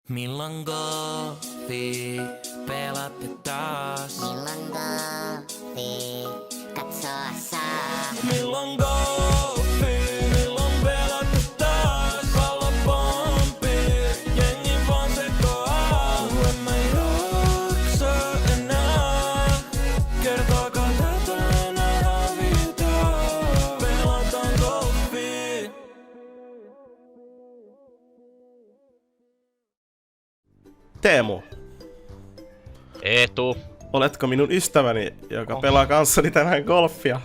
Milloin golfi pelaatte taas? Milloin golfi katsoo saa? Milloin golfi, milloin pelaatte taas? Pallo pomppii, jengi vaan sekoaa. En mä jaksa enää, kertaakaan tätä enää hävitä. Pelataan golfia. Teemu, Eetu. oletko minun ystäväni, joka pelaa kanssani tänään golfia?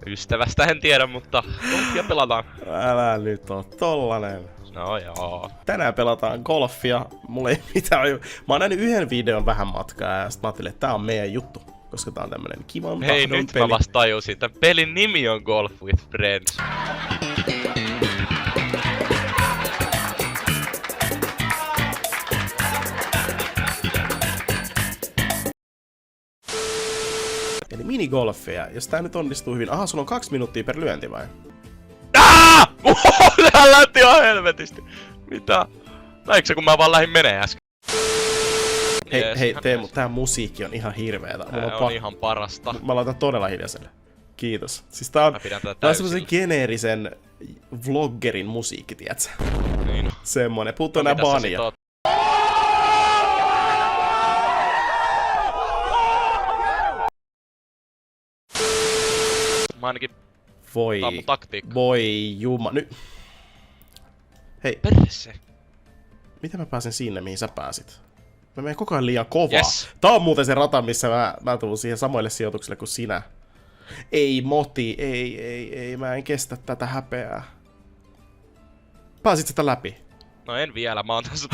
Ystävästä en tiedä, mutta golfia pelataan. Älä nyt oo tollanen. No joo. Tänään pelataan golfia. Mulla ei mitään. Mä oon nähnyt yhden videon vähän matkaa ja sit mä ajattelin, että tää on meidän juttu. Koska tää on tämmönen kivan Hei, tahdon nyt peli. mä vasta tajusin. Tän pelin nimi on Golf with Friends. Eli minigolfia. Jos tää nyt onnistuu hyvin. Aha, sulla on 2 minuuttia per lyönti vai? Sehän lähti ihan helvetisti. Mitä? Näitkö sä, kun mä vaan lähdin menee äsken? Hei ihan Teemu, jees. tää musiikki on ihan hirveetä. Tää on ihan parasta. Mä laitan todella hiljaiselle. Kiitos. Siis tää on, Mä pidän tätä tää on täysillä. semmosen geneerisen vloggerin musiikki, tiiätsä? Niin. Semmonen. Puuttuu No, nää mitäs sä sit bania. oot? Mä ainakin Voi, tää on mun taktiikka. voi juma. Nyt. Hei, Perse. miten mä pääsen sinne, mihin sä pääsit? Mä menen koko ajan liian kovaa. Yes. Tää on muuten se rata, missä mä tuun siihen samoille sijoituksille kuin sinä. Ei moti, ei, mä en kestä tätä häpeää. Pääsit sitä läpi? No en vielä, mä oon tässä...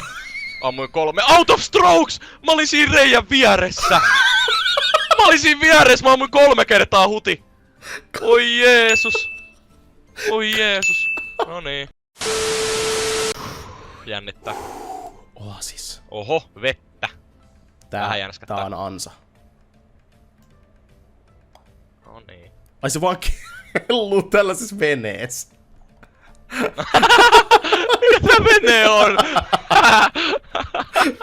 Ammuin 3 out of strokes! Mä olin siinä reijän vieressä! Mä olin siinä vieressä, mä ammuin 3 kertaa huti! Oi Jeesus! Oi Jeesus! No niin. Jännittää. Oasis. Oho, vettä. Tää, Vähän jänskättää. tää on ansa. No niin. Ai se vaan kelluu tällaisessa veneessä. Mitä tää menee on?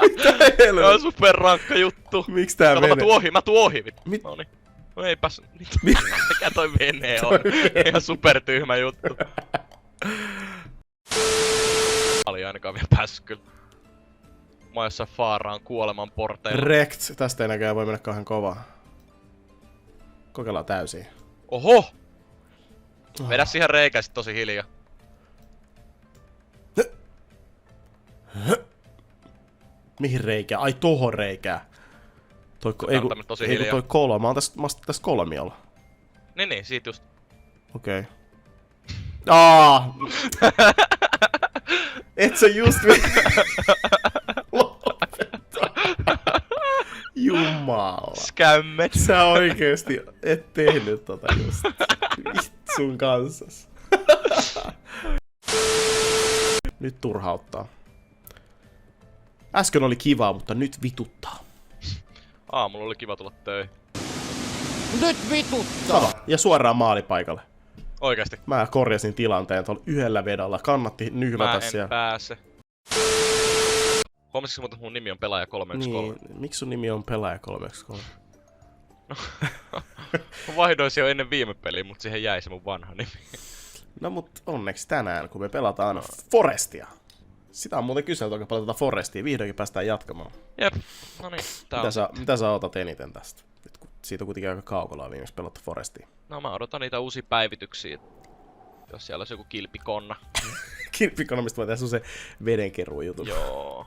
Mitä Tää on helvettiä? super rankka juttu. Miks tää Kato, vene? mä tuun ohi. Mit- No niin. No ei pääs... Mikä toi vene on? Ihan super tyhmä juttu. Paljon ainakaan vielä päässyt kyllä. Mä oon jossain Faaraan kuoleman porteilla. Rekt. Tästä ei näköjään voi mennä kauhean kovaa. Kokeillaan täysin. Oho! Vedä siihen reikään sit tosi hiljaa. Mihin reikään? Ai tohon reikään. Toi, Kannattaa nyt tosi ei kun hiljaa. toi kolme. Mä oon tässä kolmiolla. Niin, siitä just. Okei. Aa! Et sä just lopeta. Jumala. Skämmet. Sä oikeesti et tehnyt tota just. Vitsun kanssas. Nyt turhauttaa. Äsken oli kivaa, mutta nyt vituttaa. Aamulla oli kiva tulla töihin. Nyt vituttaa! Kato, ja suoraan maalipaikalle. Oikeesti. Mä korjasin tilanteen tuolla yhdellä vedolla. Kannatti Mä nyhmätä en siellä. pääse. Huomasitko muuten, että mun nimi on pelaaja 313? Niin, miksi sun nimi on pelaaja 3x3? Mä vaihdoin se jo ennen viime peliä, mut siihen jäi se mun vanha nimi. No mut onneksi tänään, kun me pelataan Forestia. Sitä on muuten kyselty, onko pelataan Forestia. Vihdoinkin päästään jatkamaan. Jep, no niin, tää on. Mitä sä otat eniten tästä? Nyt, kun siitä on kuitenkin aika kaukolaa viimeksi pelattu Forestia. No mä odotan niitä uusia päivityksiä. Jos siellä olisi joku kilpikonna. Kilpikonomista voi tehdä se vedenkeruu jutun. Joo.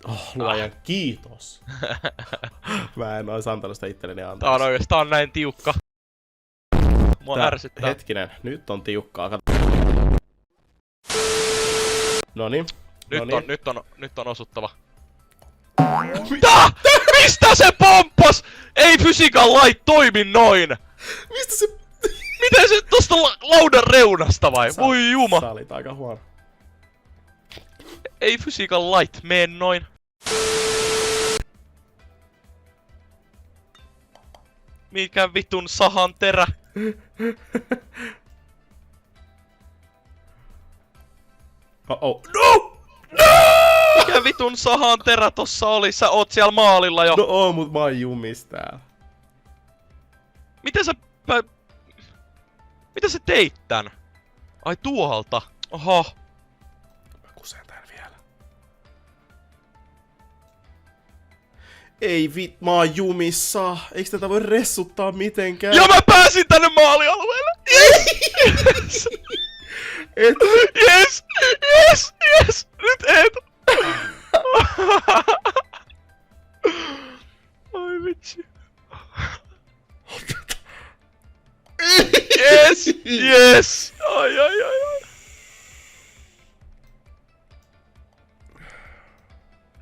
Oh, luojan kiitos. Mä en ois antanut sitä itselleni antaa. Tää on oikeastaan näin tiukka. Mua ärsyttää. Hetkinen, nyt on tiukkaa. Noniin. Nyt on osuttava. Mitä? Mistä se pomppas? Ei physical light toimi noin! Mistä se... Miten se tosta laudan reunasta vai? Voi juma! Sä olit aika huono. Ei physical light mene noin. Mikä vitun sahan terä? Oh. No! Mikä vitun sahan terä tossa oli? Sä oot siellä maalilla jo. No mut mä oon jumis täällä. Miten sä... Mitä sä teit tän? Ai tuolta. Oho. Mä kusen täällä vielä. Ei mä oon jumissa. Eiks tätä voi ressuttaa mitenkään? Ja mä pääsin tänne maalialueelle! Yes! Et... Yes! Yes! Yes! Nyt Eetu! Ai vitsi. Yes! Yes! Ai ai ai ai.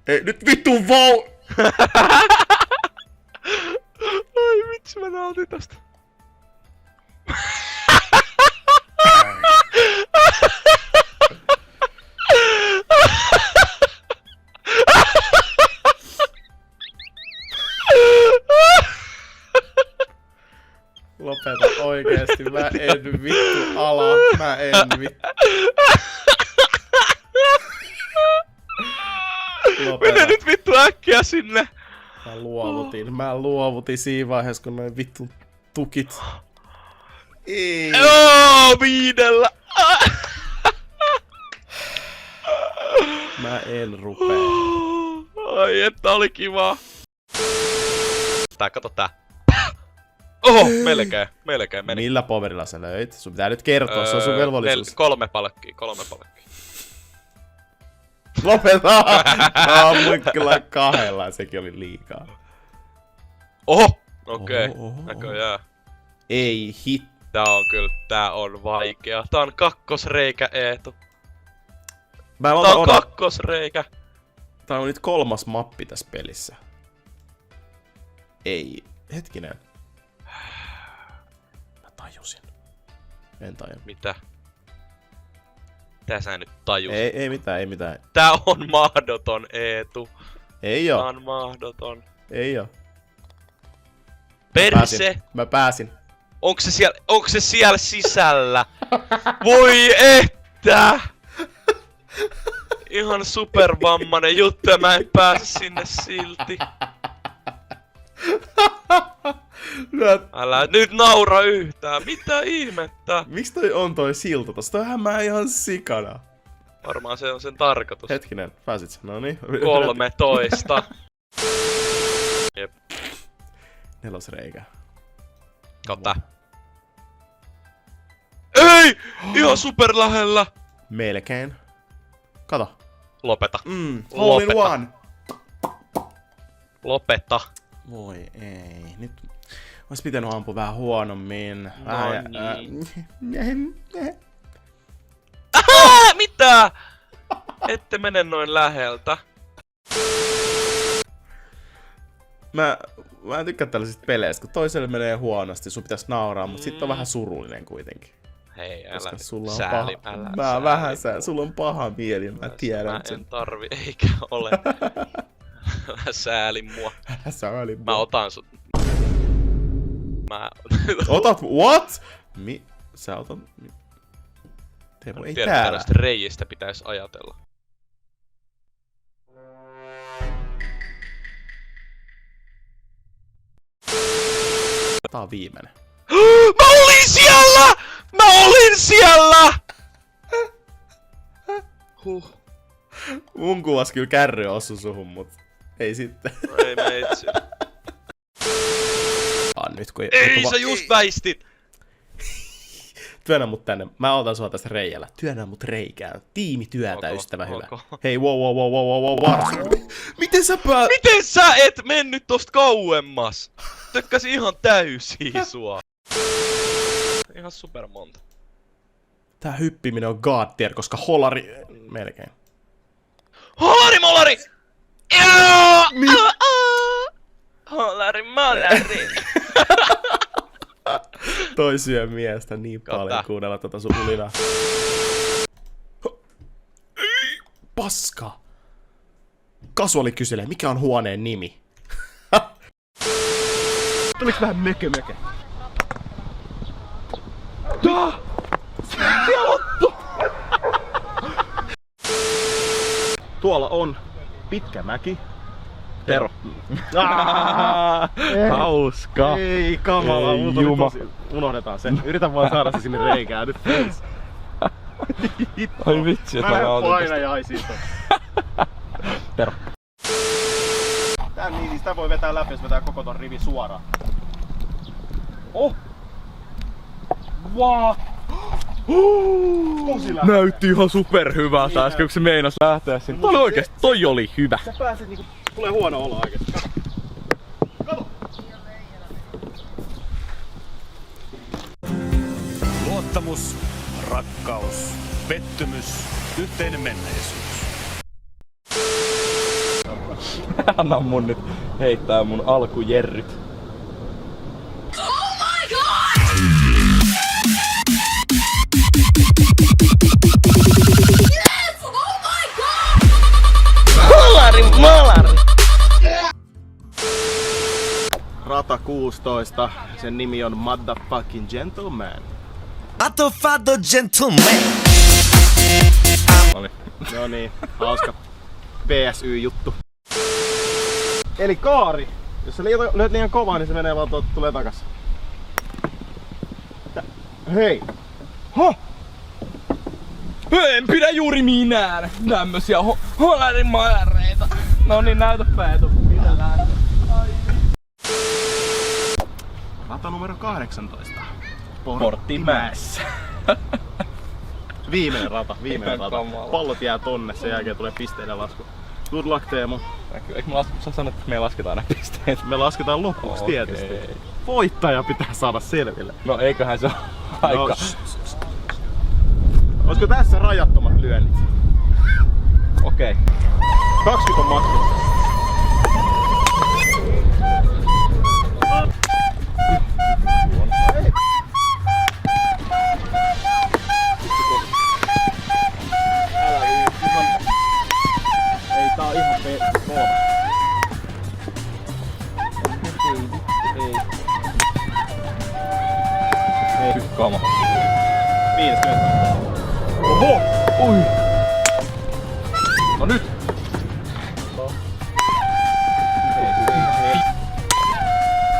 Ei nyt vittu vau! Ai vitsi, mä nautin tästä. Lopeta oikeesti, mä en vittu ala, mä en vittu. Lopeta. Mene nyt vittu äkkiä sinne! Mä luovutin siinä vaiheessa, kun noin vittu tukit. Ei. Viidellä! Mä en rupee. Ai että oli kivaa. Kato tää. Oho, melkein meni. Millä powerilla sä löit? Sun pitää nyt kertoa, se on sun velvollisuus. 3 palkkia. Lopeta! Ammuin kyllä 2, sekin oli liikaa. Oho! Okei, Oho. näköjään. Ei hit. Tää on vaikea. Tää on kakkosreikä, Eetu. Mä Tää on kakkosreikä. Tää on nyt 3. mappi tässä pelissä. Ei. Hetkinen. Mä tajusin. En tajunnut. Mitä? Mitä sä nyt tajusit? Ei mitään. Tää on mahdoton, Eetu. Ei Tää oo. on mahdoton. Ei oo. Perse! Mä pääsin. Onko se siellä sisällä? Voi että! Ihan supervammanen juttu ja mä en pääse sinne silti. Älä nyt naura yhtään, mitä ihmettä? Miksi toi on toi silta tossa? Toi hämää ihan sikana. Varmaan se on sen tarkoitus. Hetkinen, pääsit sä? Noniin. 13. Jep, 4. reikä. kautta. Ei! Ihan super lähellä! Melkein. Kato. Lopeta. Hole in Lopeta. one. Lopeta. Voi ei. Nyt ois pitänyt ampua vähän huonommin. Mitä? Ette mene noin läheltä. Mä en tykkää tällaisista peleistä, kun toiselle menee huonosti, sun pitäis nauraa, mutta sit on vähän surullinen kuitenkin. Hei, älä Koska nyt sulla on sääli, paha. älä Mä sääli vähän mua. sulla on paha mieli, mä tiedän Mä sen. en tarvi, eikä ole. Älä sääli mua. Sääli Mä mua. otan sut. Mä... Otat, what? Sä otat... Teemu, ei Tiedän, täällä. tällaista reijistä pitäis ajatella. Tää on viimeinen. Mä olin siellä! Mä olin siellä! Mun kuvas kyllä kärry ossu suhun, mut ei sitten. Ei meitsi. Nyt kun Ei, sä just väistit! Työnnä mut tänne. Mä otan sua tästä reijällä. Työnnä mut reikään. Tiimityötä, Ok, ystävä hyvä. ok. Hei, wow. Miten sä Miten sä et mennyt tosta kauemmas? Tökkäsi ihan täysiä sua. Ihan super monta. Tää hyppiminen on god tier, koska holari... Melkein. Holari molari! Holari molari! Toi syö miestä niin Kautta. paljon kuunnella tota sun ulinaa. Paska! Kasuali kyselee, mikä on huoneen nimi? Tuliks vähän mökö? Tuolla on pitkä mäki. Tero. Hauska. Ei kamala, Ei mutta juma. unohdetaan se. Yritän vaan saada se sinne reikään nyt. Ai vitsi, että mä nautin paina jäi siitä. Tero. Tää niin, sitä voi vetää läpi, jos vetää koko ton rivi suoraan. Oh! Wow! Näytti ihan superhyvältä äsken, kun se meinas lähteä sinne. Toi oli oikeesti, toi oli hyvä. Sä pääset niinku... Tulee huono olo oikeesti. Kato! Luottamus, rakkaus, pettymys, yhteinen menneisyys. Anna mun nyt heittää mun alkujerryt. Rata 16, sen nimi on Motherfucking Gentleman. Atofado gentleman. No niin, hauska PSY-juttu. Eli kaari. Jos sä lyöt liian kovaa, niin se menee vaan tulee takas. Hei! Ha! En pidä juuri minään tämmösiä holarimajareita. No niin, näytä Peetu. Pidellään. Rata numero 18. Porttimäessä. Viimeinen rata, viimeinen Ihan rata. kamala. Pallot jää tonne, sen jälkeen tulee pisteiden lasku. Good luck, Teemu. Eikö sä sanot, että me lasketaan nää pisteet? Me lasketaan lopuksi Okei. tietysti. Voittaja pitää saada selville. No eiköhän se ole aika. No, olisiko tässä rajattomat lyönnit? Okei. 20 on maksimissa. Ei, tää on ihan kolme. Ei. Kama. 50. Oho! Ui! No nyt!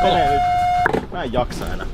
Menee nyt. Mä en jaksa enää.